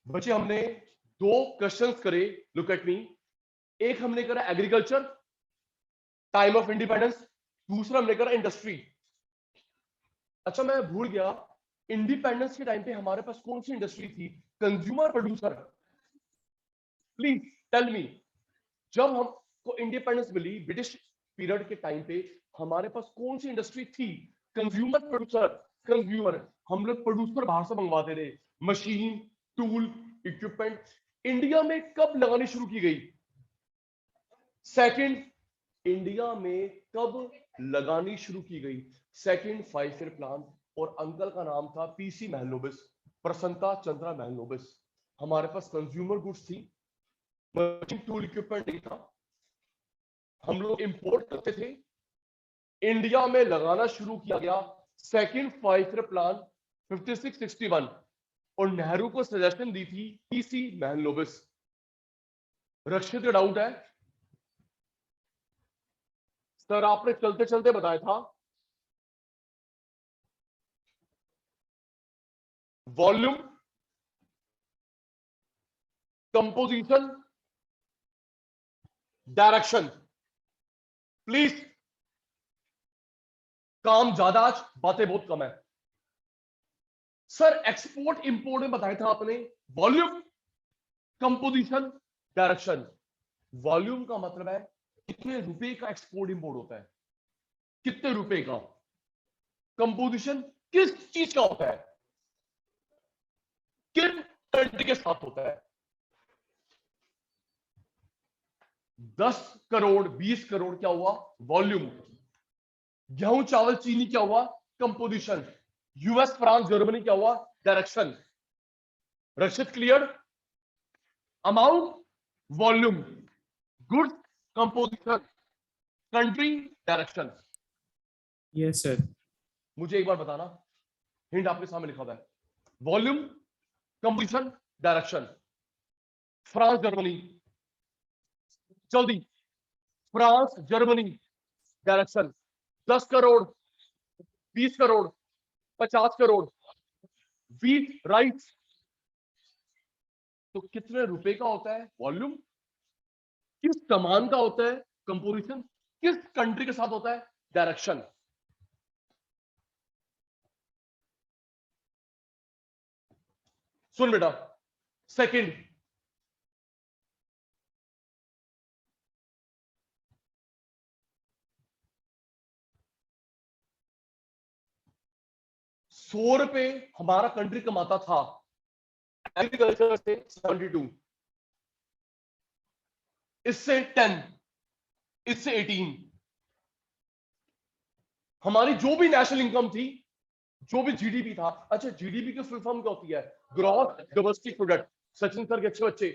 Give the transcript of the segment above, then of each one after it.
बच्चे हमने दो क्वेश्चंस करे, लुक एट मी। एक हमने करा एग्रीकल्चर टाइम ऑफ इंडिपेंडेंस, दूसरा हमने करा इंडस्ट्री। अच्छा मैं भूल गया, इंडिपेंडेंस के टाइम पे हमारे पास कौन सी इंडस्ट्री थी? Consumer producer? Please tell me. जब हमको इंडिपेंडेंस मिली ब्रिटिश पीरियड के टाइम पे, हमारे पास कौन सी इंडस्ट्री थी? Consumer producer. कंज्यूमर, हम लोग प्रोड्यूसर बाहर से मंगवाते थे, मशीन, टूल, इक्विपमेंट। इंडिया में कब लगानी शुरू की गई? सेकंड, इंडिया में कब लगानी शुरू की गई? Second 5 year plan. और अंकल का नाम था पीसी महलनोबिस, प्रसन्नता चंद्रा महलनोबिस। हमारे पास कंज्यूमर गुड्स थी, मशीन टूल इक्विपमेंट नहीं था, हम लोग इंपोर्ट करते थे। इंडिया में लगाना शुरू किया गया सेकंड 5 ईयर प्लान 56-61, और नेहरू को सजेशन दी थी पीसी महलनोबिस। रक्षित का डाउट है सर, आपने चलते चलते बताया था वॉल्यूम, कंपोजिशन, डायरेक्शन। प्लीज, काम ज्यादा आज, बातें बहुत कम है। सर एक्सपोर्ट इंपोर्ट में बताया था आपने वॉल्यूम, कंपोजिशन, डायरेक्शन। वॉल्यूम का मतलब है कितने रुपए का एक्सपोर्ट इंपोर्ट होता है, कितने रुपए का। कंपोजिशन, किस चीज का होता है, किन कंट्री के साथ होता है। 10 करोड़ 20 करोड़ क्या हुआ? वॉल्यूम। गेहूं चावल चीनी क्या हुआ? कंपोजिशन। यूएस फ्रांस जर्मनी क्या हुआ? Direction. Rakshit clear? Amount, volume, goods, composition, country, direction. Yes sir. मुझे एक बार बताना, हिंट आपके सामने लिखा हुआ है, volume, composition, direction. France Germany, जल्दी। France Germany, direction. 10 crore, 20 crore, 50 crore, 20 right. तो कितने रुपए का होता है वॉल्यूम, किस सामान का होता है कंपोजिशन, किस कंट्री के साथ होता है डायरेक्शन। सुन बेटा, सेकंड, ₹100 हमारा कंट्री कमाता था एग्रीकल्चर से 72, इससे 10, इससे 18। हमारी जो भी नेशनल इनकम थी, जो भी जीडीपी था। अच्छा जीडीपी की फुल फॉर्म क्या होती है? Gross domestic product. Sachin sir के अच्छे बच्चे,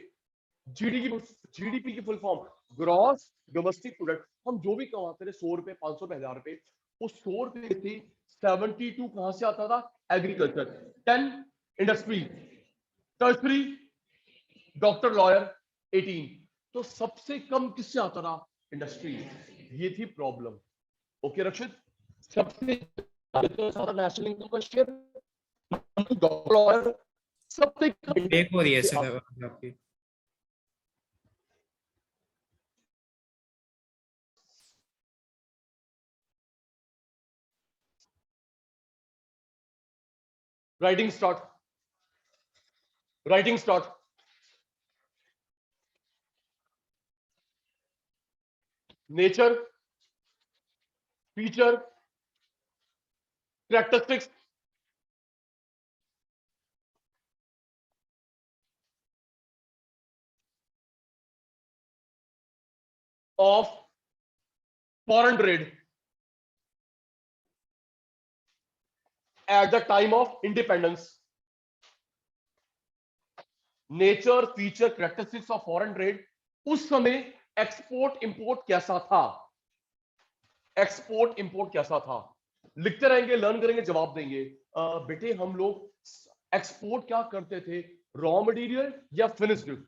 जीडीपी की full form gross domestic product. हम जो भी कमाते थे ₹100, ₹500, ₹1000, उस ₹100 से 72 कहां से आता था? Agriculture. 10 industry, tertiary, doctor, lawyer, 18। तो सबसे कम किससे आता था? इंडस्ट्री। ये थी प्रॉब्लम। ओके रक्षित, सबसे ज्यादा नेशनल इनकम का शेयर डॉक्टर, लॉयर, सबसे कम ब्रेक हो रही है सर आपकी। Writing start, writing start. Nature, feature, characteristics of foreign trade at the time of independence. Nature, feature, characteristics of foreign trade. उस समय एक्सपोर्ट इंपोर्ट कैसा था? एक्सपोर्ट इंपोर्ट कैसा था? लिखते रहेंगे, लर्न करेंगे, जवाब देंगे। बेटे हम लोग एक्सपोर्ट क्या करते थे, रॉ मटेरियल या फिनिश्ड गुड?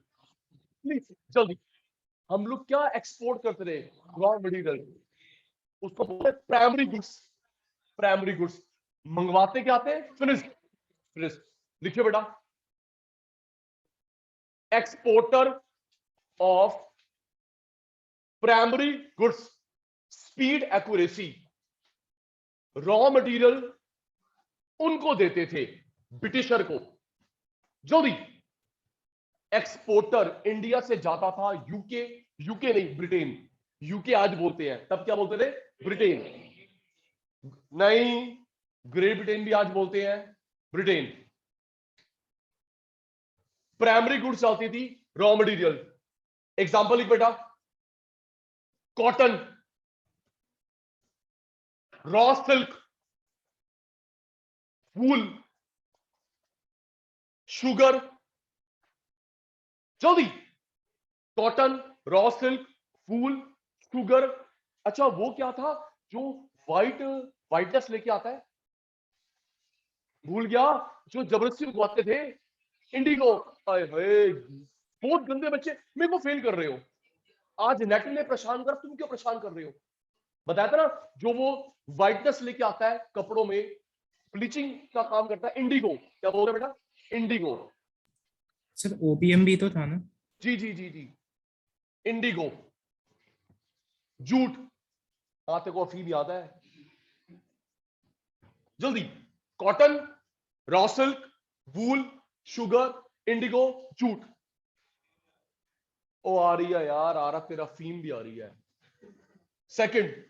प्लीज जल्दी, हम लोग क्या एक्सपोर्ट करते थे? रॉ मटेरियल, उसको बोलते हैं प्राइमरी गुड्स। प्राइमरी गुड्स मंगवाते क्या आते हैं? फिनिश्ड। फिनिश्ड। लिखिए बेटा, exporter of primary goods, speed, accuracy, raw material उनको देते थे, ब्रिटिशर को। जो भी एक्सपोर्टर इंडिया से जाता था यूके, यूके नहीं ब्रिटेन, यूके आज बोलते हैं, तब क्या बोलते थे? ब्रिटेन नहीं, ग्रेट ब्रिटेन भी आज बोलते हैं ब्रिटेन। प्राइमरी गुड्स आती थी, रॉ मटेरियल। एग्जांपल लिख बेटा, कॉटन, रॉ सिल्क, वूल, शुगर। जल्दी, कॉटन, रॉ सिल्क, वूल, शुगर। अच्छा वो क्या था जो व्हाइटनेस लेके आता है? भूल गया, जो जबरदस्ती उगवाते थे, इंडिगो। हाय हाय, बहुत गंदे बच्चे मेरे को फेल कर रहे हो आज। नेट ने परेशान कर, तुम क्यों परेशान कर रहे हो? बताया था ना, जो वो व्हाइटनेस लेके आता है कपड़ों में, ब्लीचिंग का काम करता है, इंडिगो। क्या बोल रहे बेटा? इंडिगो। सर ओपीएम भी तो था ना? जी जी जी जी, इंडिगो। जूट, आते को अफीम याद है? जल्दी, कॉटन, रॉ सिल्क, वूल, शुगर, इंडिगो, जूट। ओ आ रही है यार, आ रहा, तेरा फीम भी आ रही है। सेकंड,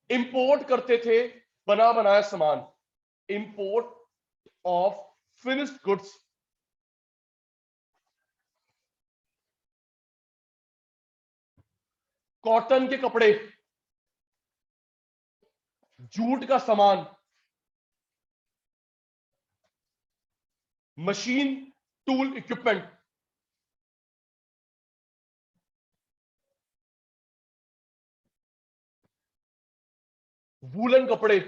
इंपोर्ट करते थे बना बनाया सामान, import of finished goods, cotton के कपड़े, जूट का सामान, मशीन, टूल, इक्विपमेंट। वूलन कपड़े,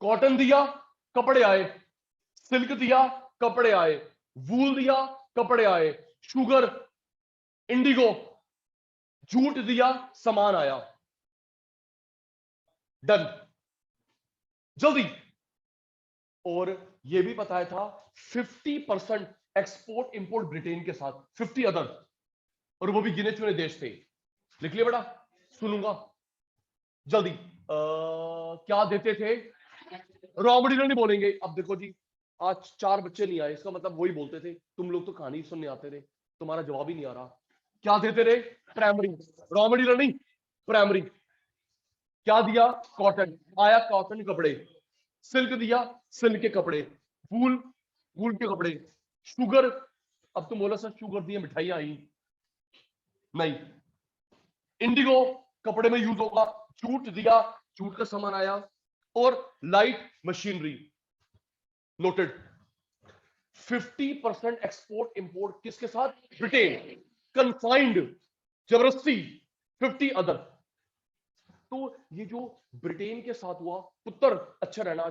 कॉटन दिया कपड़े आए, सिल्क दिया कपड़े आए, वूल दिया कपड़े आए, शुगर, इंडिगो, जूट दिया सामान आया। डन। जल्दी, और ये भी बताया था 50% एक्सपोर्ट इंपोर्ट ब्रिटेन के साथ, 50 अदर, और वो भी गिने चुने देश थे। लिख लिया बेटा? सुनूंगा जल्दी। क्या देते थे? रॉ मटेरियल नहीं बोलेंगे। अब देखो जी, आज 4 बच्चे नहीं आए, इसका मतलब वही बोलते थे, तुम लोग तो कहानी सुनने आते थे, तुम्हारा जवाब ही नहीं आ रहा। क्या देते थे? प्राइमरी, रॉ मटेरियल नहीं, प्राइमरी। क्या दिया? कॉटन, आया कॉटन कपड़े, सिल्क दिया सिल्क के कपड़े, वूल, वूल के कपड़े, शुगर, अब तुम बोला सर शुगर दिए मिठाइयां आई, नहीं। इंडिगो कपड़े में यूज होगा, जूट दिया, जूट का सामान आया, और light machinery. Noted. 50% export import किसके साथ? ब्रिटेन। कन्फाइंड, जबरदस्ती, 50 अदर। तो ये जो ब्रिटेन के साथ हुआ, पुत्र अच्छा रहना,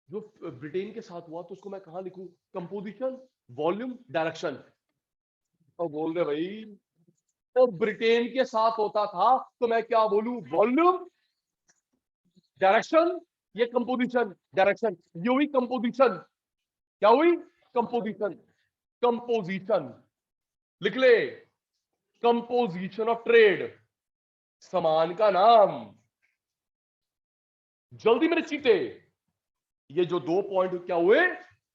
जो ब्रिटेन के साथ हुआ तो उसको मैं कहां लिखूं? Composition, volume, direction. और बोल रहे भाई, तो ब्रिटेन के साथ होता था तो मैं क्या बोलूं? वॉल्यूम, डायरेक्शन, ये कंपोजिशन, डायरेक्शन, ये हुई कंपोजिशन। क्या हुई? कंपोजिशन। कंपोजिशन लिख ले, कंपोजिशन ऑफ ट्रेड, सामान का नाम। जल्दी मेरे चीते, ये जो 2 पॉइंट क्या हुए?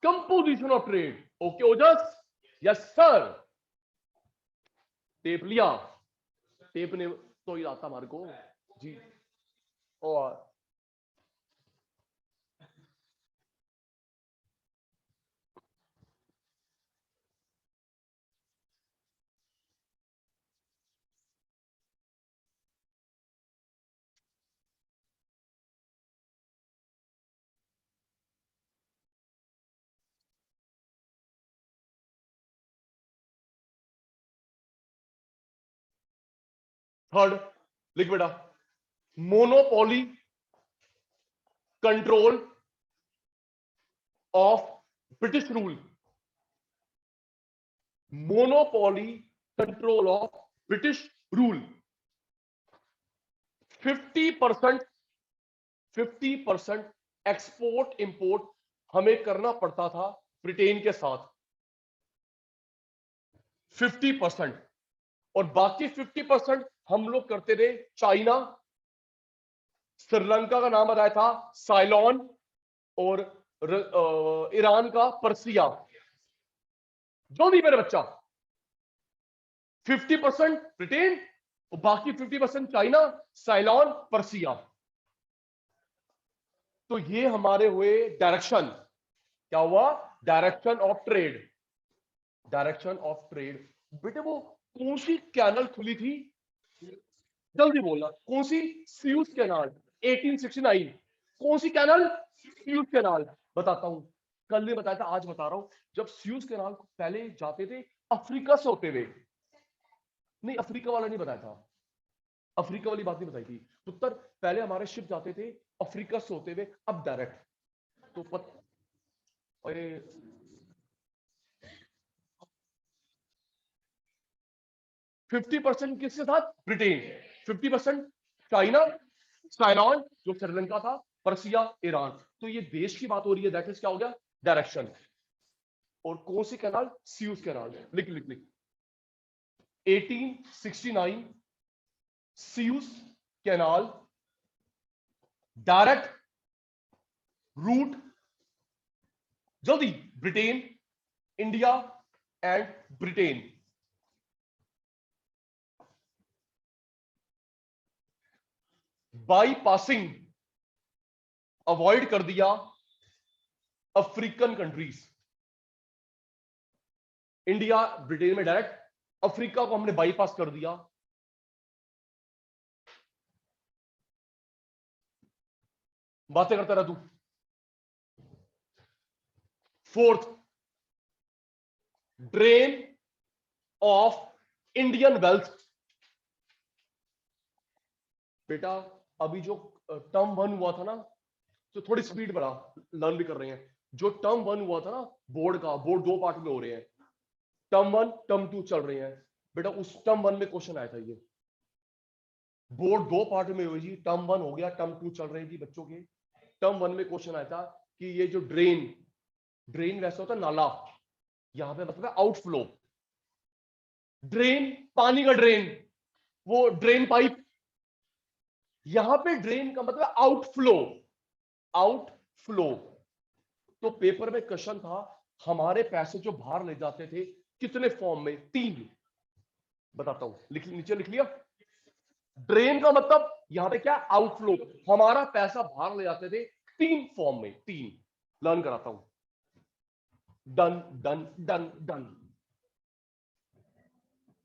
Composition of trade. Okay Ojas? Yes sir. Tape लिया? टेप ने तो ही आता हमारे को जी। और थर्ड लिख बेटा, monopoly control of British rule, monopoly control of British rule. 50% 50% export import हमें करना पड़ता था ब्रिटेन के साथ, 50%, और बाकी 50% हम लोग करते थे चाइना, श्रीलंका का नाम बताया था साइलॉन, और ईरान का पर्सिया। जो भी मेरे बच्चा, 50% ब्रिटेन और बाकी 50% चाइना, साइलॉन, पर्सिया। तो ये हमारे हुए डायरेक्शन। क्या हुआ? Direction of trade, direction of trade. बेटे वो कौन सी कैनल खुली थी? जल्दी बोलना, कौन सी? Sues canal, 1869। कौन सी कैनल? Sues canal. बताता हूं, कल नहीं बताया था, आज बता रहा हूं। जब स्यूज कैनाल पहले जाते थे अफ्रीका से होते हुए, नहीं अफ्रीका वाला नहीं बताया था, अफ्रीका वाली बात नहीं बताई थी पुत्र। पहले हमारे शिप जाते थे अफ्रीका से होते हुए, अब डायरेक्ट। तो अरे 50% किसके साथ? ब्रिटेन, 50% चाइना, साइलॉन जो श्रीलंका था, पर्सिया, ईरान। तो ये देश की बात हो रही है, दैट इज क्या हो गया? डायरेक्शन। और कौन सी कैनाल? Sues canal. लिख लिख लिख, 1869 स्यूज कैनाल, डायरेक्ट रूट, जल्दी, Britain, India and Britain. Bypassing avoid कर दिया अफ्रीकन कंट्रीज। इंडिया ब्रिटेन में डायरेक्ट, अफ्रीका को हमने बाईपास कर दिया। बातें करता रहा तू। Fourth, drain of Indian wealth. बेटा अभी जो टर्म 1 हुआ था ना, तो थोड़ी स्पीड बढ़ा, लर्न भी कर रहे हैं। जो टर्म 1 हुआ था ना बोर्ड का, बोर्ड 2 पार्ट में हो रहे हैं, टर्म 1 टर्म 2 चल रहे हैं। बेटा उस टर्म 1 में क्वेश्चन आया था, ये बोर्ड 2 पार्ट में हुई जी, टर्म 1 हो गया, टर्म 2 चल रहे हैं जी बच्चों के। टर्म 1 में क्वेश्चन आया था कि ये जो ड्रेन, ड्रेन वैसा होता है नाला, यहां पे मतलब आउटफ्लो। ड्रेन पानी का ड्रेन, वो ड्रेन पाइप। यहां पे ड्रेन का मतलब आउटफ्लो, आउटफ्लो। तो पेपर में क्वेश्चन था, हमारे पैसे जो बाहर ले जाते थे कितने फॉर्म में? 3। बताता हूं, लिख, नीचे लिख लिया। ड्रेन का मतलब यहां पे क्या? आउटफ्लो। हमारा पैसा बाहर ले जाते थे 3 फॉर्म में, 3। लर्न कराता हूं, done done done done.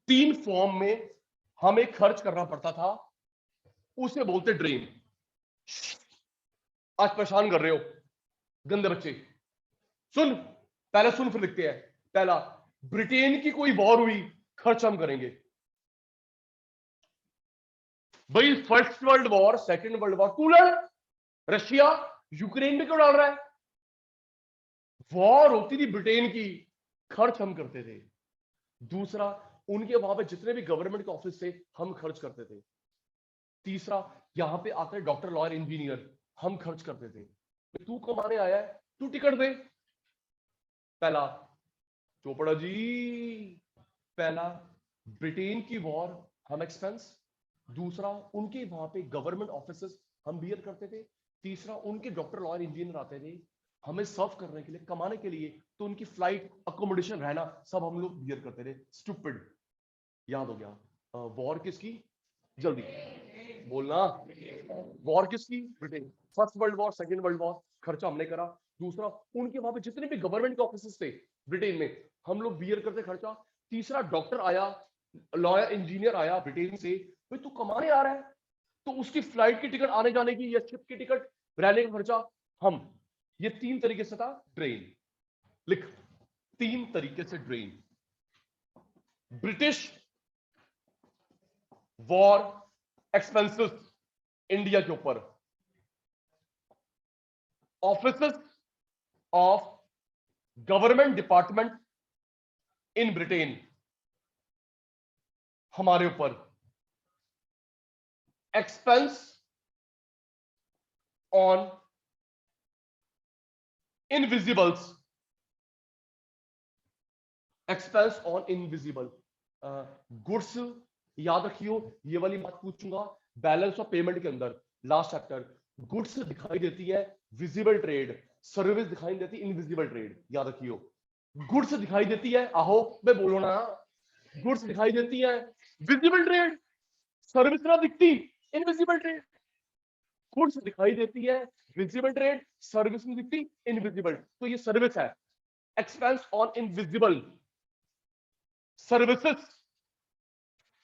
3 form में हमें खर्च करना पड़ता था, उसे बोलते ड्रेन। आज परेशान कर रहे हो गंदे बच्चे। सुन, पहले सुन फिर लिखते हैं। पहला, ब्रिटेन की कोई वॉर हुई, खर्च हम करेंगे। भाई first world war, second world war, तू लड़, रशिया यूक्रेन में क्यों डाल रहा है? वॉर होती थी ब्रिटेन की, खर्च हम करते थे। दूसरा, उनके वहां पे जितने भी गवर्नमेंट के ऑफिस थे हम खर्च करते थे। तीसरा, यहां पे आते डॉक्टर, लॉयर, इंजीनियर, हम खर्च करते थे। तू कमाने आया है, तू टिकट दे। पहला, चोपड़ा जी, पहला ब्रिटेन की वॉर हम एक्सपेंस। दूसरा, उनके वहां पे गवर्नमेंट ऑफिसेस हम बियर करते थे। तीसरा, उनके डॉक्टर, लॉयर, इंजीनियर आते थे हमें सर्व करने के लिए, कमाने के लिए, तो उनकी फ्लाइट, अकोमोडेशन, रहना सब हम लोग बियर करते थे। स्टूपिड। याद हो गया। वॉर किसकी? जल्दी बोलना, वॉर किसकी? Britain. First world war, second world war, खर्चा हमने करा। दूसरा, उनके वहां पे जितने भी गवर्नमेंट के ऑफिस थे ब्रिटेन में, हम लोग बियर करते खर्चा। तीसरा, डॉक्टर आया, लॉयर, इंजीनियर आया ब्रिटेन से, भाई तू कमाने आ रहा है, तो उसकी फ्लाइट की टिकट आने जाने की, या शिप की टिकट, रहने का खर्चा हम। ये 3 तरीके से था ड्रेन। लिख, 3 तरीके से drain. British war expenses India के ऊपर, offices of government department in Britain हमारे ऊपर, expense on invisibles, expense on invisible goods। याद रखियो, ये वाली बात पूछूंगा बैलेंस ऑफ पेमेंट के अंदर, लास्ट चैप्टर। गुड्स दिखाई देती है विजिबल ट्रेड, सर्विस दिखाई देती है इनविजिबल ट्रेड। याद रखियो, गुड्स दिखाई देती है, आहो मैं बोलो ना, गुड्स दिखाई देती है विजिबल ट्रेड, सर्विस ना दिखती इनविजिबल ट्रेड। गुड्स दिखाई देती है विजिबल ट्रेड, सर्विस नहीं दिखती इनविजिबल, तो ये सर्विस है। Expense on invisible services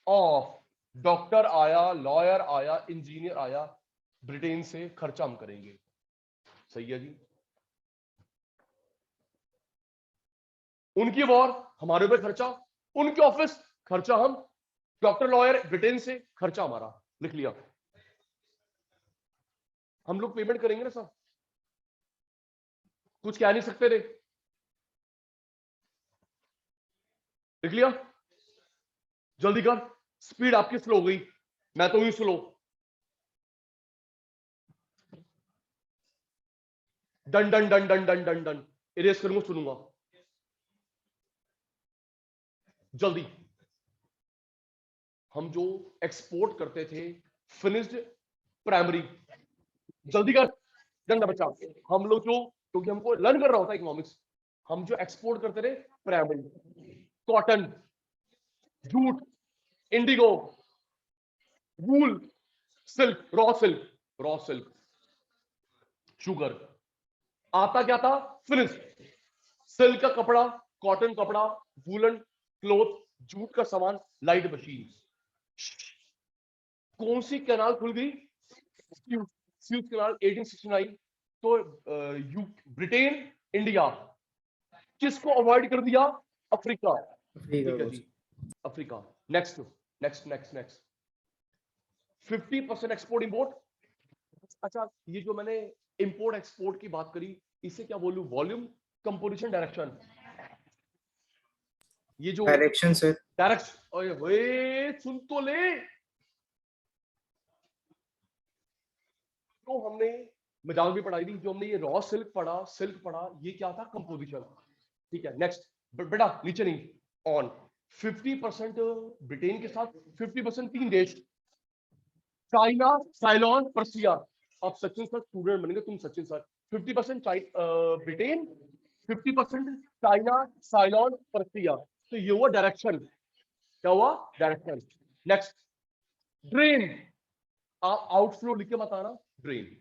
of, doctor आया, लॉयर आया, इंजीनियर आया ब्रिटेन से, खर्चा हम करेंगे। सही है जी। उनकी वॉर, हमारे ऊपर खर्चा, उनके ऑफिस, खर्चा हम, डॉक्टर लॉयर ब्रिटेन से, खर्चा हमारा। लिख लिया, हम लोग पेमेंट करेंगे ना सर, कुछ कह नहीं सकते थे। लिख लिया, जल्दी कर, स्पीड आपकी स्लो हो गई, मैं तो ही slow. Done done done done done done done, erase करूंगा, सुनूंगा जल्दी। हम जो एक्सपोर्ट करते थे फिनिश्ड प्राइमरी, जल्दी कर, डंडा बच्चा। हम लोग जो, क्योंकि हमको लर्न कर रहा होता है इकोनॉमिक्स, हम जो एक्सपोर्ट करते थे प्राइमरी, कॉटन, जूट, इंडिगो, वूल, सिल्क, रॉ सिल्क, शुगर। आता क्या था? फिनिश, सिल्क का कपड़ा, कॉटन कपड़ा, वूलन क्लोथ, जूट का सामान, लाइट मशीन। कौन सी कैनाल खुल गई? Sues canal 1869। तो ब्रिटेन, इंडिया, किसको अवॉइड कर दिया? अफ्रीका। ठीक है जी, Africa. Next next next next 50% export import. अच्छा, ये जो मैंने इंपोर्ट एक्सपोर्ट की बात करी, इसे क्या बोलूं? Volume, composition, direction. ये जो डायरेक्शन सर, डायरेक्शन, ओए होए सुन तो ले। तो हमने मजाक भी पढ़ाई थी, जो हमने ये रॉ सिल्क पढ़ा, सिल्क पढ़ा, ये क्या था? कंपोजिशन। ठीक है, नेक्स्ट बेटा, नीचे नहीं, ऑन 50% ब्रिटेन के साथ, 50% 3 देश, चाइना, साइलॉन, पर्सिया। अब सचिन सर स्टूडेंट बनेंगे, तुम Sachin sir. 50% Britain, 50% China, Ceylon, Persia. तो ये हुआ डायरेक्शन। क्या हुआ? डायरेक्शन। Next, drain. आप आउटफ्लो लिख के बताना, ड्रेन।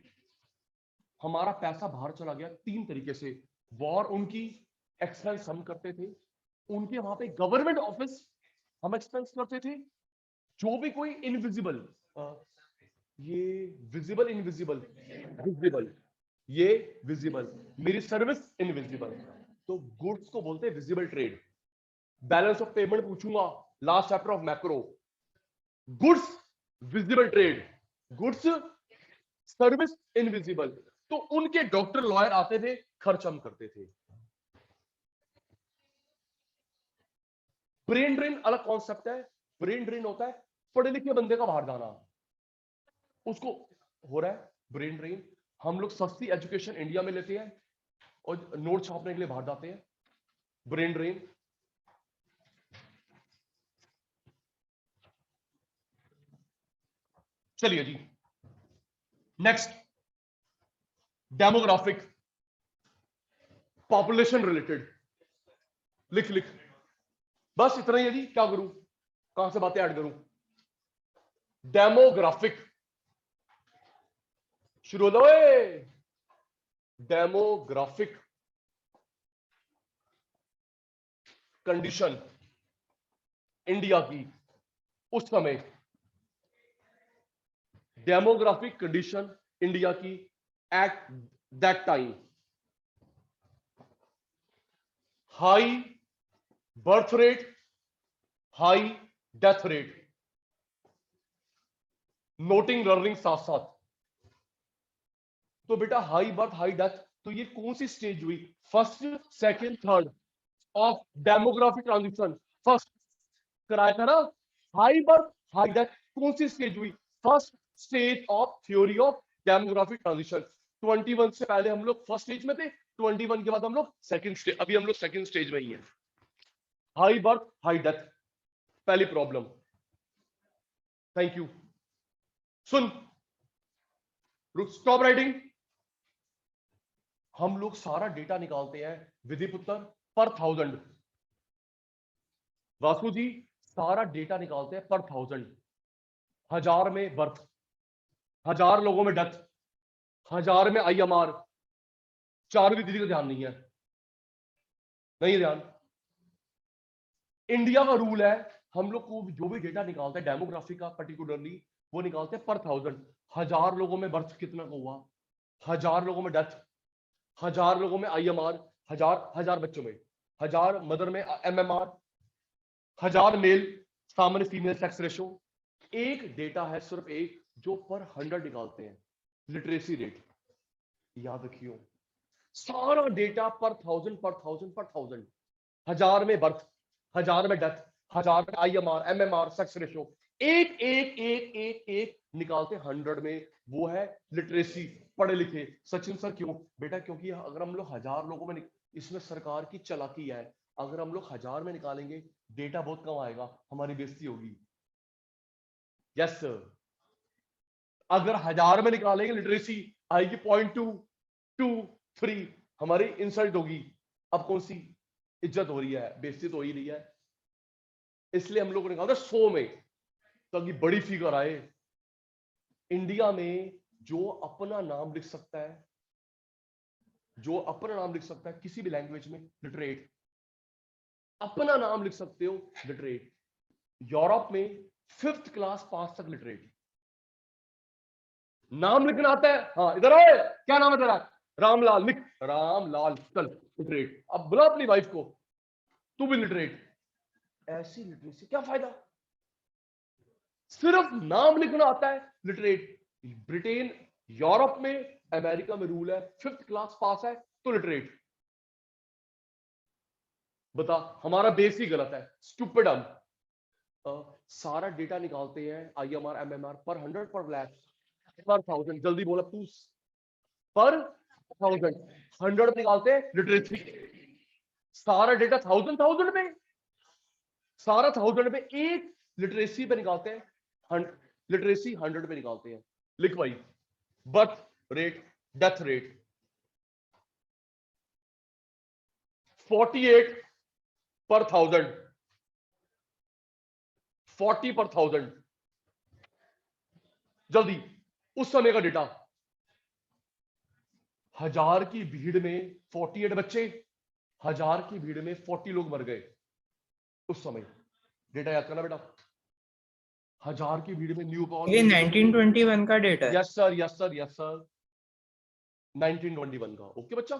हमारा पैसा बाहर चला गया 3 तरीके से। वॉर उनकी, एक्सपेंस हम करते थे, उनके वहां पे गवर्नमेंट ऑफिस हम एक्सपेंस करते थे, जो भी कोई इनविजिबल, ये विजिबल, इनविजिबल, विजिबल, ये विजिबल, मेरी सर्विस इनविजिबल। तो गुड्स को बोलते हैं visible trade. Balance of payment पूछूंगा, last chapter of macro. Goods visible trade, goods service invisible. तो उनके डॉक्टर लॉयर आते थे, खर्च हम करते थे। ब्रेन ड्रेन अलग कॉन्सेप्ट है। ब्रेन ड्रेन होता है पढ़े लिखे बंदे का बाहर जाना, उसको हो रहा है ब्रेन ड्रेन। हम लोग सस्ती एजुकेशन इंडिया में लेते हैं और नोट छापने के लिए बाहर जाते हैं, ब्रेन ड्रेन। चलिए जी, नेक्स्ट, डेमोग्राफिक, पॉपुलेशन रिलेटेड। लिख लिख, बस इतना ही है जी। क्या करूं, कहां से बातें ऐड करूं? डेमोग्राफिक, शुरू हो जाओ। डेमोग्राफिक कंडीशन इंडिया की उस समय, डेमोग्राफिक कंडीशन इंडिया की at that time, high birth rate, high death rate, noting learning साथ साथ। तो बेटा हाई बर्थ हाई डेथ, तो ये कौन सी स्टेज हुई? First, second, third of demographic transition. First कराया था ना, हाई बर्थ हाई डेथ, कौन सी स्टेज हुई? First stage of theory of demographic transition. 21 से पहले हम लोग फर्स्ट स्टेज में थे, 21 के बाद हम लोग सेकंड स्टेज, अभी हम लोग सेकंड स्टेज में ही हैं। हाई बर्थ हाई डेथ, पहली प्रॉब्लम। Thank you. सुन, रुक, स्टॉप राइटिंग। हम लोग सारा डेटा निकालते हैं विधिपुत्र पर 1000। वासु जी सारा डेटा निकालते हैं पर 1000, 1000 में बर्थ, 1000 लोगों में डेथ, 1000 में IMR। 4वीं दीदी का ध्यान नहीं है, नहीं ध्यान। इंडिया का रूल है, हम लोग को जो भी डेटा निकालते हैं डेमोग्राफी का पर्टिकुलरली, वो निकालते हैं पर 1000। 1000 लोगों में बर्थ कितना का हुआ, 1000 लोगों में डेथ, 1000 लोगों में IMR, 1000 बच्चों में, 1000 मदर में MMR, 1000 मेल सामान्य फीमेल सेक्स रेशो। एक डेटा है सिर्फ एक जो पर 100 निकालते हैं, लिटरेसी रेट। याद रखियो, सारा डेटा पर 1000 पर 1000 पर 1000। 1000 में बर्थ, 1000 में डेथ, 1000 में IMR MMR सेक्स रेशो, एक एक एक एक एक निकालते 100 में, वो है लिटरेसी, पढ़े लिखे। सचिन सर क्यों बेटा? क्योंकि अगर हम लोग 1000 लोगों में, इसमें सरकार की चालाकी है, अगर हम लोग 1000 में निकालेंगे डेटा बहुत कम आएगा, हमारी बेइज्जती होगी। यस सर, अगर 1000 में निकालेंगे लिटरेसी आएगी 0.223, हमारी इंसल्ट होगी। अब कौन सी इज्जत हो रही है, बेइज्जती तो हो ही रही है। इसलिए हम लोग को निकालते 100 में, ताकि बड़ी फिगर आए। इंडिया में जो अपना नाम लिख सकता है, जो अपना नाम लिख सकता है किसी भी लैंग्वेज में, लिटरेट, अपना नाम लिख सकते हो, लिटरेट। यूरोप में 5th क्लास पास तक लिटरेट, नाम लिखना आता है। हाँ इधर आए, क्या नाम है तेरा? रामलाल, लिख रामलाल, चल लिटरेट। अब बुला अपनी वाइफ को, तू भी लिटरेट। ऐसी लिटरेसी क्या फायदा? सिर्फ नाम लिखना आता है, लिटरेट। ब्रिटेन, यूरोप में, अमेरिका में रूल है 5th क्लास पास है तो लिटरेट। बता, हमारा बेस ही गलत है, स्टूपिड हम। सारा डेटा निकालते हैं IMR MMR पर 100 पर लैख पर 1000। जल्दी बोला तू, पर 1000 100 निकालते हैं लिटरेसी। सारा डेटा 1000 में, सारा 1000 में एक लिटरेसी पे निकालते हैं, लिटरेसी 100 पे निकालते हैं। लिख भाई, बर्थ रेट, डेथ रेट 48 पर 1000, 40 पर 1000। जल्दी, उस समय का डेटा, 1000 की भीड़ में 48 बच्चे, 1000 की भीड़ में 40 लोग मर गए उस समय। डेटा याद करना बेटा, 1000 की भीड़ में न्यू बॉर्न। ये 1921 का डेटा है। Yes sir, yes sir, yes sir, 1921 का। ओके बच्चा,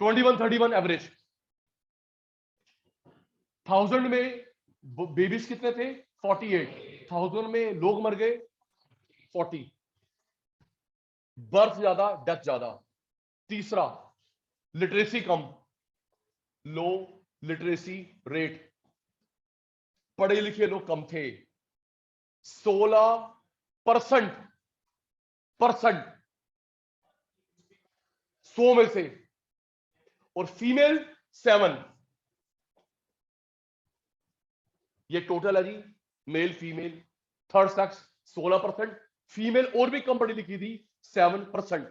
2131 एवरेज। 1000 में बेबीज कितने थे? 48। 1000 में लोग मर गए 40। बर्थ ज्यादा, डेथ ज्यादा। तीसरा, लिटरेसी कम, लो लिटरेसी रेट, पढ़े लिखे लोग कम थे। 16% 100 में से, और फीमेल 7। ये टोटल है जी, male female third sex 16%, female और भी कम पढ़ी लिखी थी 7%।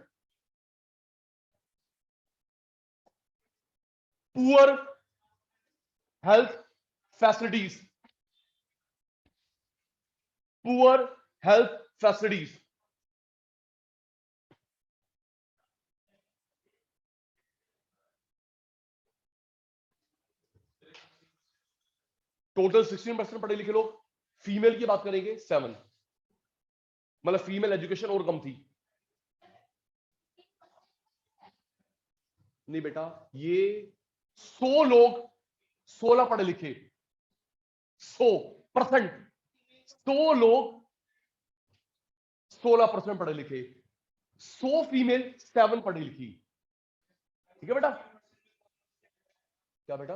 Poor health facilities, poor health facilities, total 16% पढ़े लिखे लोग, फीमेल की बात करेंगे 7, मतलब फीमेल एजुकेशन और कम थी। नहीं बेटा, ये 100 लोग 16 पढ़े लिखे, 100%, 100 लोग 16% पढ़े लिखे, 100 फीमेल 7 पढ़ी लिखी। ठीक है बेटा? क्या बेटा?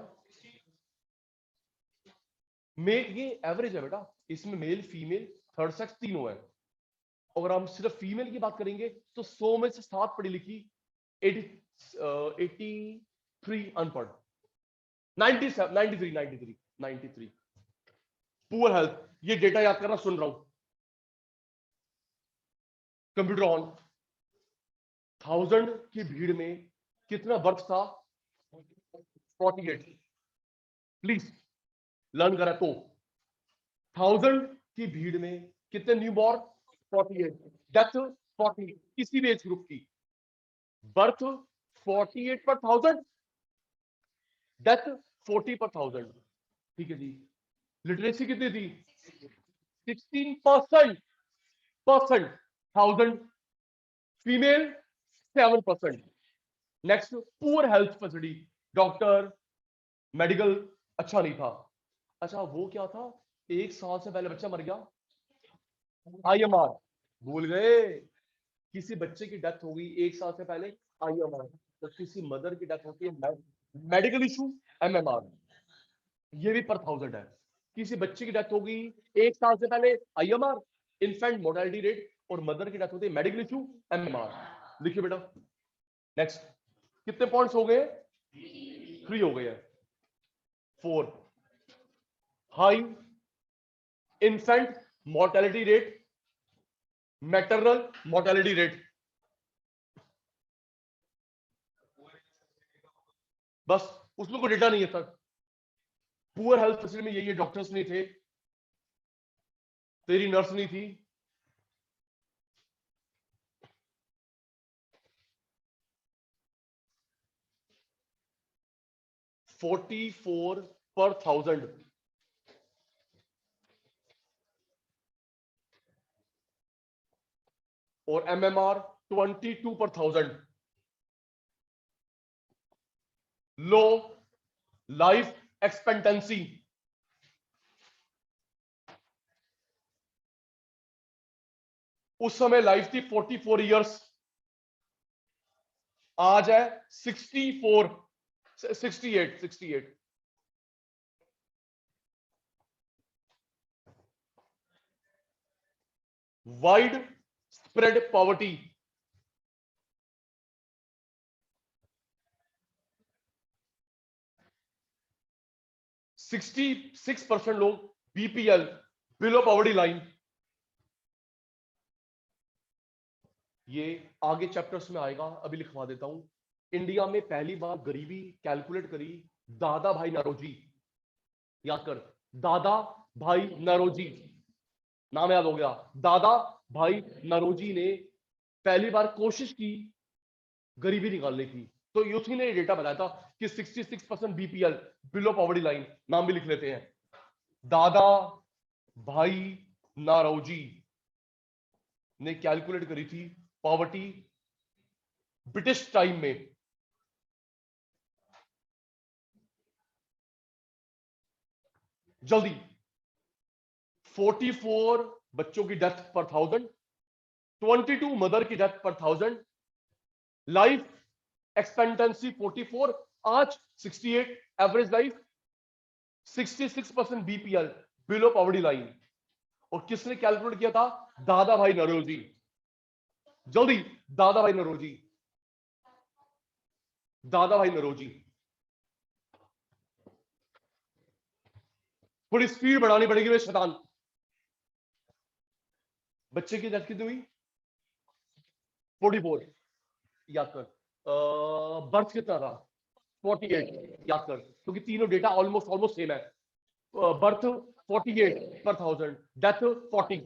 मेल, ये एवरेज है बेटा, इसमें मेल फीमेल थर्ड सेक्स तीनों है। अगर हम सिर्फ फीमेल की बात करेंगे तो 100 में से 7 पढ़ी लिखी, 83 अनपढ़, 97 93 पुअर हेल्थ। ये डेटा याद करना, सुन रहा हूं, कंप्यूटर ऑन। 1000 की भीड़ में कितना बर्थ था? 48। प्लीज लर्न करा तो 1000 की भीड़ में कितने न्यू बॉर्न? 48। डेथ 40 किसी भी एज ग्रुप की। बर्थ 48 पर 1000, डेथ 40 पर 1000। ठीक है जी। लिटरेसी कितनी थी? 16% 1000। Female 7%। Next, poor health facility, doctor, medical अच्छा नहीं था। अच्छा वो क्या था? 1 साल से पहले बच्चा मर गया, IMR भूल गए। किसी बच्चे की डेथ हो गई 1 साल से पहले, IMR। तो किसी मदर की डेथ होती है, मेडिकल इशू, MMR, ये भी पर 1000 है। किसी बच्चे की डेथ हो गई 1 साल से पहले, IMR, इन्फेंट मोर्टेलिटी रेट, और मदर की डेथ होती है, मेडिकल इशू, MMR। लिखिए बेटा। नेक्स्ट, कितने पॉइंट्स हो गए? 3 हो गए हैं। 4, high infant mortality rate, maternal mortality rate. बस उसमें कोई डेटा नहीं है सर। पुअर हेल्थ फैसिलिटी में ये डॉक्टर्स नहीं थे, तेरी नर्स नहीं थी, $44 per 1000। और MMR 22 per 1000। लो लाइफ एक्सपेक्टेंसी, उस समय लाइफ थी 44 इयर्स, आज है 64, 68। वाइड स्प्रेड पॉवर्टी, 66% लोग BPL, बिलो पॉवर्टी लाइन। ये आगे चैप्टर्स में आएगा, अभी लिखवा देता हूं। इंडिया में पहली बार गरीबी कैलकुलेट करी दादा भाई नौरोजी। याद कर, दादा भाई नौरोजी, नाम याद हो गया। दादा भाई नौरोजी ने पहली बार कोशिश की गरीबी निकालने की, तो यूथी ने डेटा बताया था कि 66% BPL, बिलो पॉवर्टी लाइन। नाम भी लिख लेते हैं, दादा भाई नौरोजी ने कैलकुलेट करी थी पॉवर्टी ब्रिटिश टाइम में। जल्दी, 44 बच्चों की डेथ पर 1000, 22 मदर की डेथ पर 1000, लाइफ एक्सपेक्टेंसी 44, आज 68, average life 66% BPL, below poverty line. और किसने कैलकुलेट किया था? दादा भाई नौरोजी। जल्दी, दादा भाई नौरोजी, दादा भाई नौरोजी। थोड़ी स्पीड बढ़ानी पड़ेगी वे शैतान। बच्चे की डेथ कितनी हुई? 44, याद कर। बर्थ कितना था? 48, याद कर, क्योंकि तीनों डेटा ऑलमोस्ट ऑलमोस्ट सेम है। बर्थ 48 पर 1000, डेथ 40।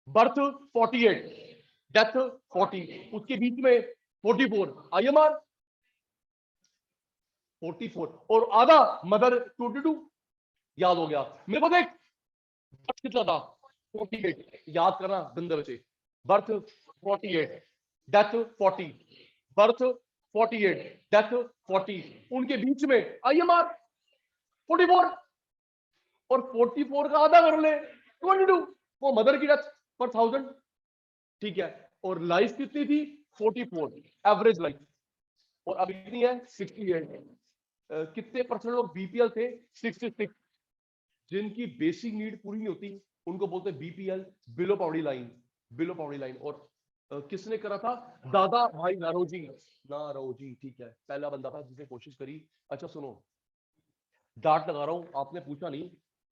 बर्थ 48, डेथ 40, उसके बीच में 44, IMR 44, और आधा मदर 22। याद हो गया मेरे को। देख, बर्थ कितना था? 48, याद करना गंदे बचे। बर्थ 48, डेथ 40, बर्थ 48, डेथ 40, उनके बीच में IMR 44, और 44 का आधा कर ले 22, वो मदर की डेथ पर 1000। ठीक है, और लाइफ कितनी थी? 44, एवरेज लाइफ, और अभी कितनी है? 68। कितने परसेंट लोग BPL थे? 66। जिनकी बेसिक नीड पूरी नहीं होती उनको बोलते हैं BPL, below poverty line. Below poverty line. और किसने करा था? दादा भाई नारोजी। नारोजी, ठीक है, पहला बंदा था जिसने कोशिश करी। अच्छा सुनो, डांट लगा रहा हूं, आपने पूछा नहीं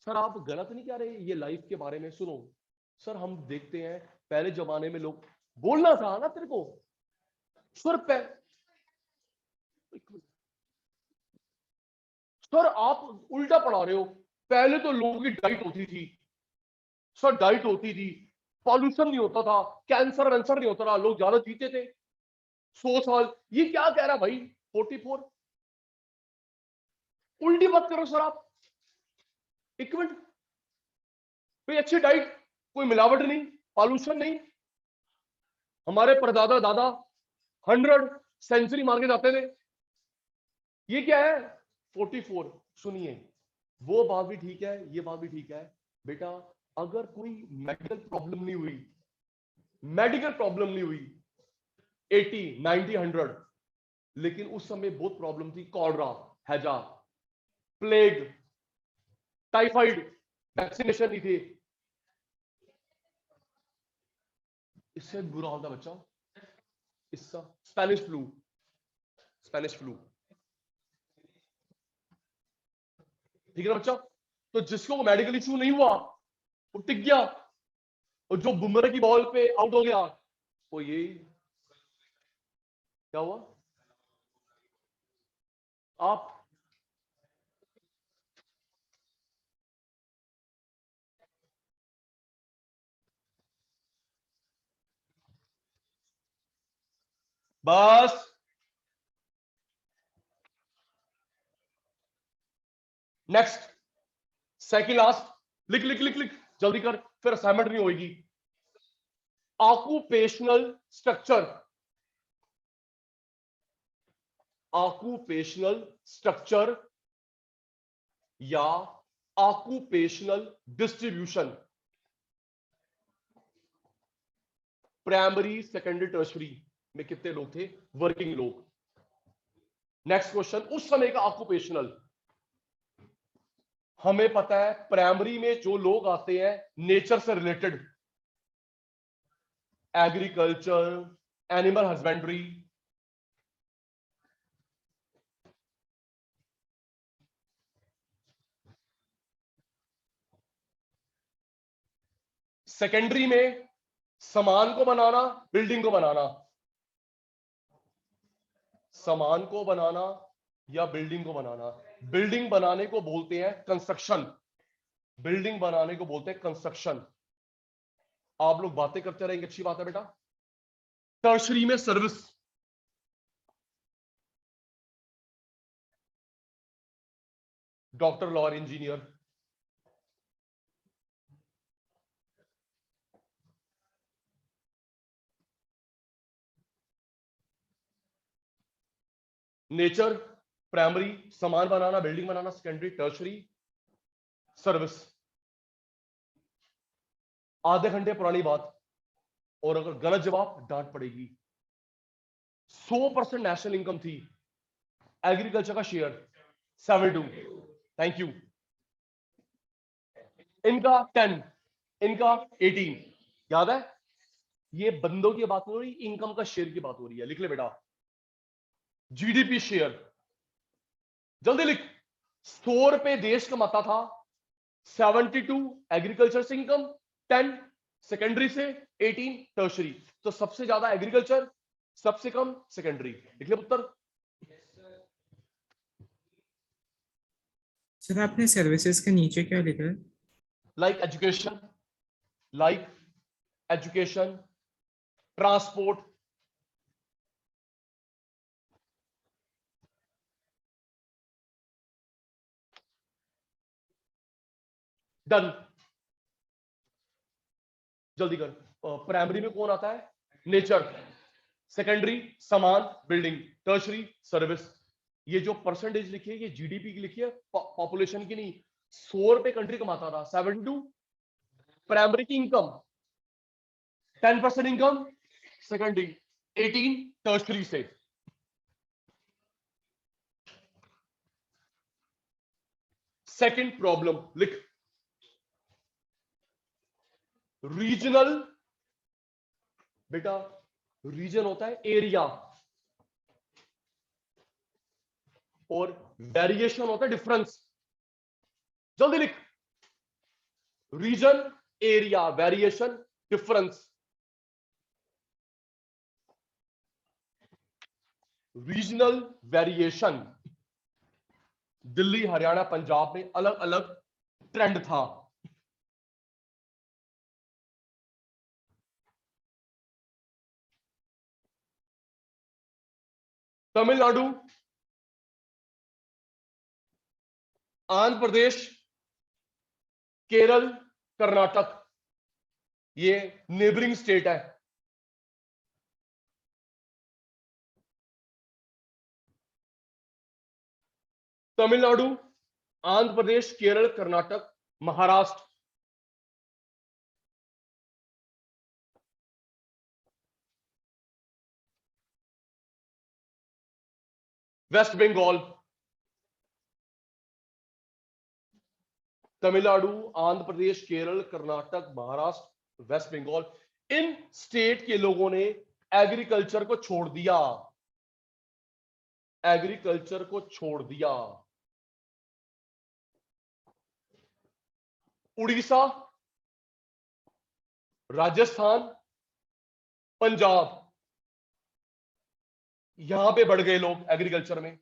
सर, आप गलत नहीं कह रहे ये लाइफ के बारे में। सुनो सर, हम देखते हैं पहले जमाने में लोग, बोलना था ना तेरे को सर। सर आप उल्टा पढ़ा रहे हो। पहले तो लोगों की डाइट होती थी सर, डाइट होती थी, पॉल्यूशन नहीं होता था, कैंसर वैंसर नहीं होता था, लोग ज्यादा जीते थे 100 साल। ये क्या कह रहा भाई 44? उल्टी बात करो सर आप। एक मिनट, कोई अच्छी डाइट, कोई मिलावट नहीं, पॉल्यूशन नहीं। हमारे परदादा दादा 100 सेंचुरी मार के जाते थे। ये क्या है 44? सुनिए, वो बात भी ठीक है, ये बात भी ठीक है बेटा। अगर कोई मेडिकल प्रॉब्लम नहीं हुई, मेडिकल प्रॉब्लम नहीं हुई 80 90 100, लेकिन उस समय बहुत प्रॉब्लम थी, कॉलरा, हैजा, प्लेग, टाइफाइड, वैक्सीनेशन नहीं थे, इससे बुरा हाल था बच्चा। इसका स्पेनिश फ्लू, स्पेनिश फ्लू, ठीक है ना बच्चा? तो जिसको मेडिकल इशू नहीं हुआ वो टिक गया, और जो बुमरे की बॉल पे आउट हो गया वो यही क्या हुआ? आप बस, नेक्स्ट, सेकंड लास्ट, लिख लिख लिख लिख, जल्दी कर, फिर असाइनमेंट नहीं होगी। ऑक्यूपेशनल स्ट्रक्चर, ऑक्यूपेशनल स्ट्रक्चर या occupational distribution, primary secondary tertiary में कितने लोग थे? वर्किंग लोग। नेक्स्ट क्वेश्चन, उस समय का ऑक्यूपेशनल। हमें पता है प्राइमरी में जो लोग आते हैं नेचर से related, agriculture, animal husbandry, secondary में सामान को बनाना, बिल्डिंग को बनाना, सामान को बनाना या बिल्डिंग को बनाना। बिल्डिंग बनाने को बोलते हैं कंस्ट्रक्शन, बिल्डिंग बनाने को बोलते हैं कंस्ट्रक्शन। आप लोग बातें करते रहेंगे, अच्छी बात है बेटा। टर्शरी में service, doctor, lawyer, engineer. Nature primary, सामान बनाना, बिल्डिंग बनाना सेकेंडरी, टर्शरी सर्विस। आधे घंटे पुरानी बात, और अगर गलत जवाब डांट पड़ेगी। 100% नेशनल इनकम थी, एग्रीकल्चर का शेयर 72। Thank you. इनका 10, इनका 18, याद है? ये बंदों की बात हो रही, इनकम का शेयर की बात हो रही है। लिख ले बेटा, जीडीपी शेयर, जल्दी लिख। 100 रुपए देश कमाता था, 72 एग्रीकल्चर से इनकम, 10 सेकेंडरी से, 18 टर्शरी। तो सबसे ज्यादा एग्रीकल्चर, सबसे कम सेकेंडरी। लिख ले पुत्र। सर आपने सर्विसेज के नीचे क्या लिखा है? Like education, like education, transport, done, जल्दी कर। प्राइमरी में कौन आता है? नेचर, सेकेंडरी सामान बिल्डिंग, टर्शरी सर्विस। ये जो परसेंटेज लिखी है ये जीडीपी की लिखी है, पॉपुलेशन की नहीं। 100 रुपए कंट्री कमाता था, 72 प्राइमरी की इनकम, 10% इनकम सेकेंडरी, 18 टर्शरी से। सेकंड प्रॉब्लम लिख, रीजनल बेटा रीजन होता है एरिया और वेरिएशन होता है डिफरेंस। जल्दी लिख, region, area, variation, difference. Regional variation Delhi, Haryana, Punjab में अलग अलग ट्रेंड था। तमिलनाडु, आंध्र प्रदेश, केरल, कर्नाटक, ये नेबरिंग स्टेट है। तमिलनाडु, आंध्र प्रदेश, केरल, कर्नाटक, महाराष्ट्र, वेस्ट बंगाल। तमिलनाडु, आंध्र प्रदेश, केरल, कर्नाटक, महाराष्ट्र, वेस्ट बंगाल, इन स्टेट के लोगों ने एग्रीकल्चर को छोड़ दिया। एग्रीकल्चर को छोड़ दिया। उड़ीसा, राजस्थान, पंजाब, यहां पे बढ़ गए लोग एग्रीकल्चर में।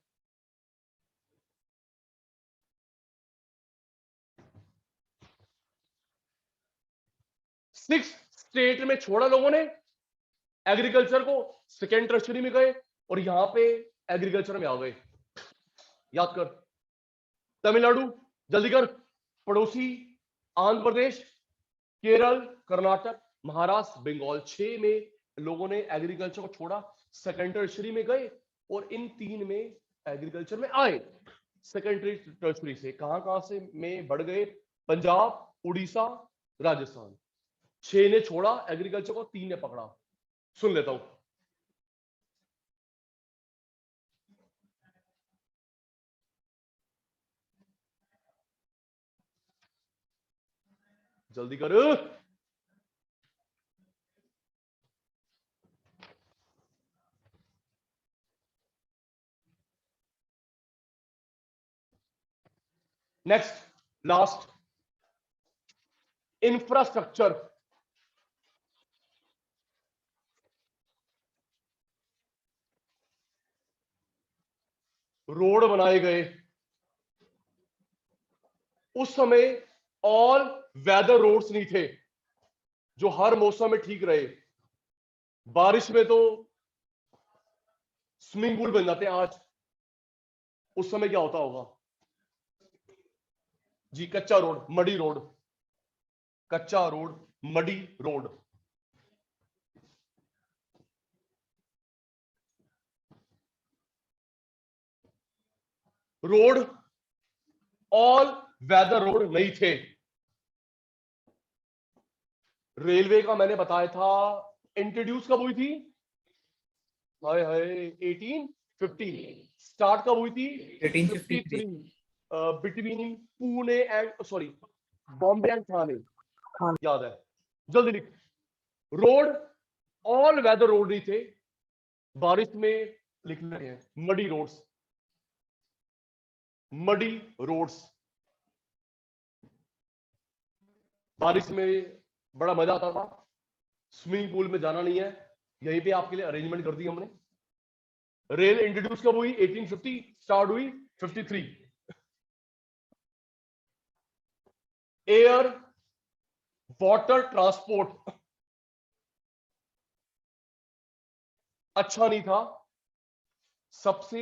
सिक्स स्टेट में छोड़ा लोगों ने एग्रीकल्चर को, सेकेंड टर्शरी में गए और यहां पे एग्रीकल्चर में आ गए। याद कर, तमिलनाडु, जल्दी कर, पड़ोसी आंध्र प्रदेश, केरल, कर्नाटक, महाराष्ट्र, बंगाल, 6 में लोगों ने एग्रीकल्चर को छोड़ा, सेकेंड टर्शरी में गए और इन 3 में एग्रीकल्चर में आए। सेकेंडरी टर्शरी से कहां से में बढ़ गए? पंजाब, उड़ीसा, राजस्थान। 6 ने छोड़ा एग्रीकल्चर को, 3 ने पकड़ा। सुन लेता हूं। जल्दी कर। Next, last, infrastructure. रोड बनाए गए उस समय। ऑल वेदर रोड्स नहीं थे जो हर मौसम में ठीक रहे। बारिश में तो स्विमिंग पूल बन जाते हैं आज, उस समय क्या होता होगा जी? कच्चा रोड, मडी रोड, कच्चा road, muddy road. Road, all weather road नहीं थे। रेलवे का मैंने बताया था, इंट्रोड्यूस कब हुई थी? हाय हाय, 1850। स्टार्ट कब हुई थी? 1853। 53, between Pune and sorry Bombay and Thane. याद है? जल्दी लिख। रोड, ऑल वेदर रोड नहीं थे। बारिश में लिख रहे हैं मडी रोड्स, मडी रोड्स। बारिश में बड़ा मजा आता था, स्विमिंग पूल में जाना नहीं है, यहीं पे आपके लिए अरेंजमेंट कर दी हमने। रेल इंट्रोड्यूस कब हुई? 1850, स्टार्ट हुई 53। एयर वाटर ट्रांसपोर्ट अच्छा नहीं था। सबसे,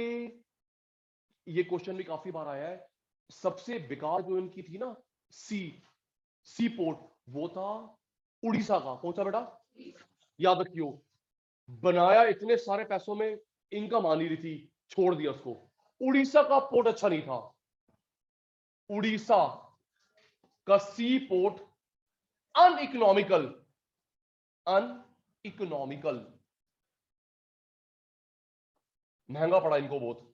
ये क्वेश्चन भी काफी बार आया है, सबसे बेकार जो इनकी थी ना सी पोर्ट, वो था उड़ीसा का। कौन सा बेटा? याद रखियो, बनाया इतने सारे पैसों में, इनकम आ नहीं रही थी, छोड़ दिया उसको। उड़ीसा का पोर्ट अच्छा नहीं था। उड़ीसा का सी पोर्ट अनइकोनॉमिकल, अनइकोनॉमिकल, महंगा पड़ा इनको बहुत।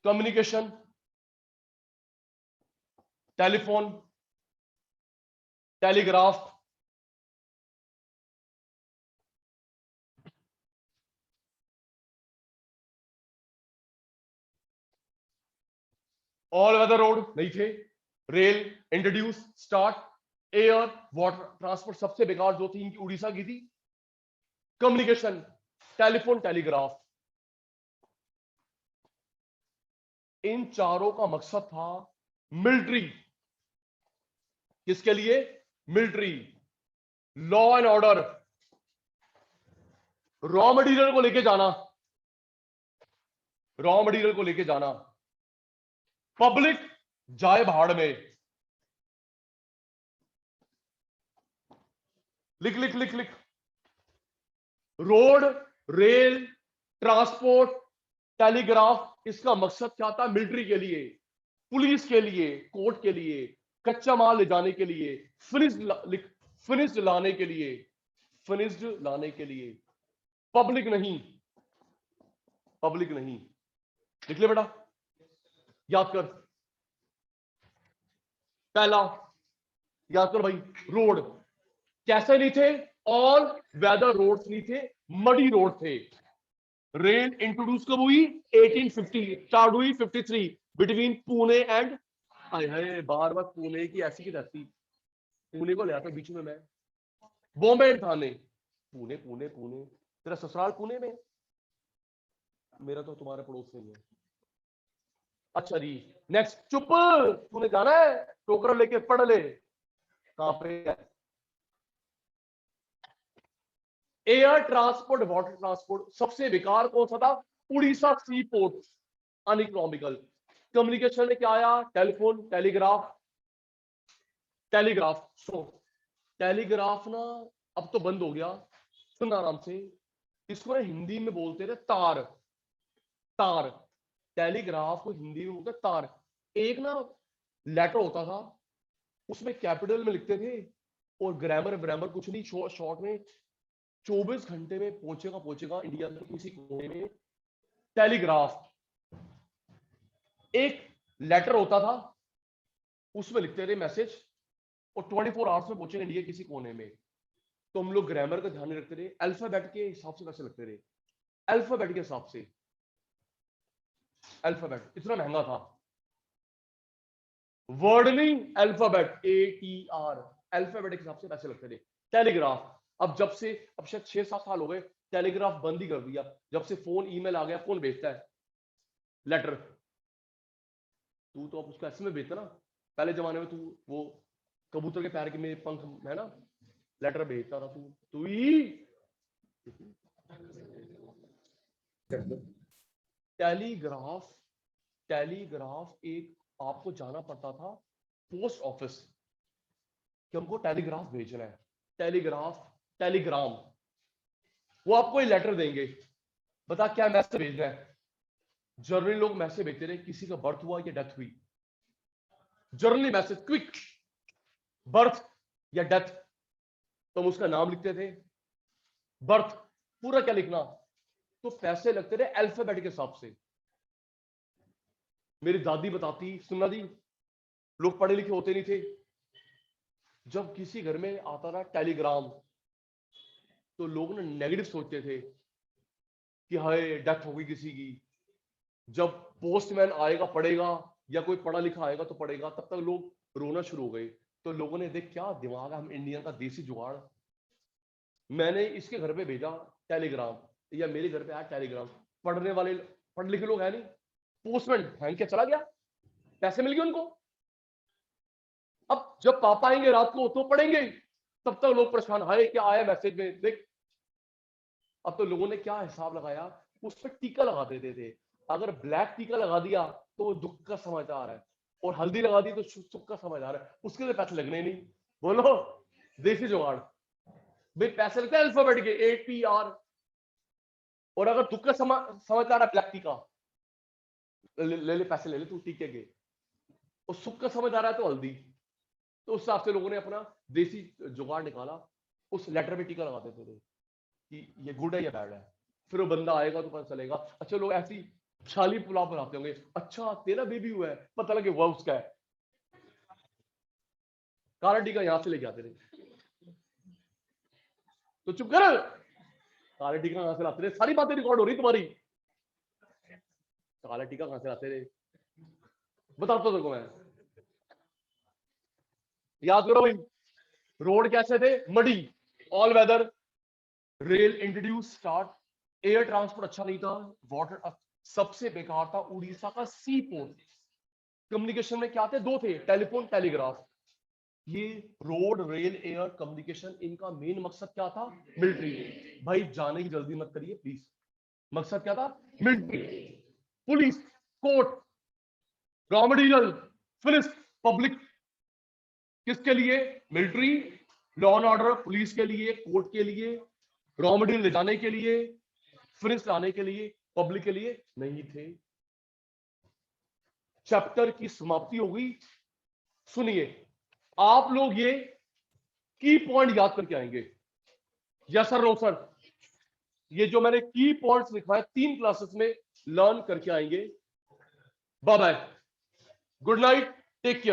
Communication, telephone, telegraph, all weather road नहीं थे, rail introduce, start, air, water transport सबसे बेकार जो थी इनकी उड़ीसा की थी, कम्युनिकेशन, टेलीफोन, टेलीग्राफ। इन चारों का मकसद था मिलिट्री। किसके लिए? Military, law and order, raw material को लेके जाना, रॉ मटेरियल को लेके जाना, पब्लिक जाए भाड़ में। लिख लिख लिख लिख, रोड, रेल, ट्रांसपोर्ट, टेलीग्राफ, इसका मकसद क्या था? मिलिट्री के लिए, पुलिस के लिए, कोर्ट के लिए, कच्चा माल ले जाने के लिए, फिनिश्ड लाने के लिए, फिनिश्ड लाने के लिए, पब्लिक नहीं, पब्लिक नहीं। लिख ले बेटा, याद कर। पहला याद कर भाई, रोड कैसे नहीं थे? ऑल वेदर रोड्स नहीं थे, मडी रोड थे। रेल इंट्रोड्यूस कब हुई? 1850, स्टार्ट हुई 53 बिटवीन पुणे एंड, हाय हाय बार बार पुणे की ऐसी की तैसी, पुणे को ले आता बीच में मैं, बॉम्बे एंड थाने। पुणे पुणे पुणे, तेरा ससुराल पुणे में, मेरा तो तुम्हारे पड़ोस में ही है। अच्छा जी, नेक्स्ट। चुप, तूने जाना है टोकरा लेके पढ़ ले, कहां पे है? एयर ट्रांसपोर्ट, वाटर ट्रांसपोर्ट सबसे बेकार कौन सा था? Orissa sea port, uneconomical. Communication में क्या आया? Telephone, telegraph, telegraph. So telegraph ना अब तो बंद हो गया, सुन आराम से। इसको ना हिंदी में बोलते थे तार, तार। टेलीग्राफ को हिंदी में बोलते तार। एक ना लेटर होता था, उसमें कैपिटल में लिखते थे, और ग्रामर ब्रामर कुछ नहीं, शॉर्ट में 24 घंटे में पहुंचेगा, पहुंचेगा इंडिया के किसी कोने में। टेलीग्राफ एक लेटर होता था, उसमें लिखते थे मैसेज, और 24 आवर्स में पहुंचेगा इंडिया किसी कोने में। तो हम लोग ग्रामर का ध्यान नहीं रखते थे, अल्फाबेट के हिसाब से पैसे लगते थे, अल्फाबेट के हिसाब से। अल्फाबेट इतना महंगा था, वर्डलिंग अल्फाबेट, ATR, अल्फाबेट के हिसाब से पैसे लगते थे। टेलीग्राफ अब जब से, अब शायद 6-7 साल हो गए, टेलीग्राफ बंद ही कर दिया। जब से फोन ईमेल आ गया, कौन भेजता है लेटर? तू तो अब उसको ऐसे में भेजता ना, पहले जमाने में तू वो कबूतर के पैर के में पंख है ना, लेटर भेजता था तू ही। टेलीग्राफ, टेलीग्राफ एक आपको जाना पड़ता था पोस्ट ऑफिस कि हमको टेलीग्राफ भेजना है, टेलीग्राफ, टेलीग्राम। वो आपको लेटर देंगे, बता क्या मैसेज भेजना है। जर्नली लोग मैसेज भेजते रहे, किसी का बर्थ हुआ या डेथ हुई, जर्नली मैसेज, क्विक, बर्थ या डेथ। तो हम उसका नाम लिखते थे, बर्थ पूरा क्या लिखना, तो पैसे लगते थे अल्फाबेट के हिसाब से। मेरी दादी बताती, सुनना दी, लोग पढ़े लिखे होते नहीं थे, जब किसी घर में आता था टेलीग्राम, तो लोग ना नेगेटिव सोचते थे कि हाय डेथ हो गई किसी की। जब पोस्टमैन आएगा पढ़ेगा, या कोई पढ़ा लिखा आएगा तो पढ़ेगा, तब तक लोग रोना शुरू हो गए। तो लोगों ने देख क्या दिमाग है, हम इंडियन का देसी जुगाड़। मैंने इसके घर पे भेजा टेलीग्राम, या मेरे घर पे आया टेलीग्राम, पढ़ने वाले पढ़ लिखे लोग है नहीं, पोस्टमैन हैंग के चला गया, पैसे मिल गए उनको। अब जब पापा आएंगे रात को तो पढ़ेंगे, तब तक लोग परेशान, हाय क्या आया मैसेज में देख। अब तो लोगों ने क्या हिसाब लगाया, उस पर टीका लगा देते थे। अगर ब्लैक टीका लगा दिया तो वो दुख का समाचार है, और हल्दी लगा दी तो सुख का समाचार है, उसके लिए पैसे लगने नहीं। बोलो, देसी जुगाड़ भाई, पैसे लगते हैं अल्फाबेट के, ATR। और अगर दुख का समाचार है ब्लैक टीका, ले ले पैसे ले ले तू टीके के, और सुख का समाचार है तो हल्दी। तो उस हिसाब से लोगों ने अपना देसी जुगाड़ निकाला, उस लेटर पे टीका लगा देते थे कि ये गुड है या बैड है। फिर वो बंदा आएगा तो पता चलेगा। अच्छा, लोग ऐसी छाली पुलाव बनाते होंगे, अच्छा तेरा बेबी हुआ है, पता लगे हुआ उसका है। काला टीका यहां से लेके आते रहे, तो चुप कर, काला टीका कहां से लाते रहे, सारी बातें रिकॉर्ड हो रही तुम्हारी, काला टीका कहां से लाते रहे बताता तेरे को मैं, याद करो भाई। रोड कैसे थे, muddy, all weather, rail introduce start, air transport अच्छा नहीं था, वाटर सबसे बेकार था, उड़ीसा का सी पोर्ट। कम्युनिकेशन में क्या थे, दो थे, टेलीफोन टेलीग्राफ। ये रोड रेल एयर कम्युनिकेशन, इनका मेन मकसद क्या था, मिलिट्री। भाई जाने की जल्दी मत करिए प्लीज, मकसद क्या था, military, police, court, raw material, police, public, किसके लिए, military, law and order, police के लिए, कोर्ट के लिए, रॉ मटेरियल ले जाने के लिए, फिनिश लाने के लिए, पब्लिक के लिए नहीं थे। चैप्टर की समाप्ति हो गई। सुनिए, आप लोग ये की पॉइंट याद करके आएंगे, यस सर, नो सर, ये जो मैंने की पॉइंट्स लिखवाए 3 क्लासेस में लर्न करके आएंगे। Bye bye, good night, take care.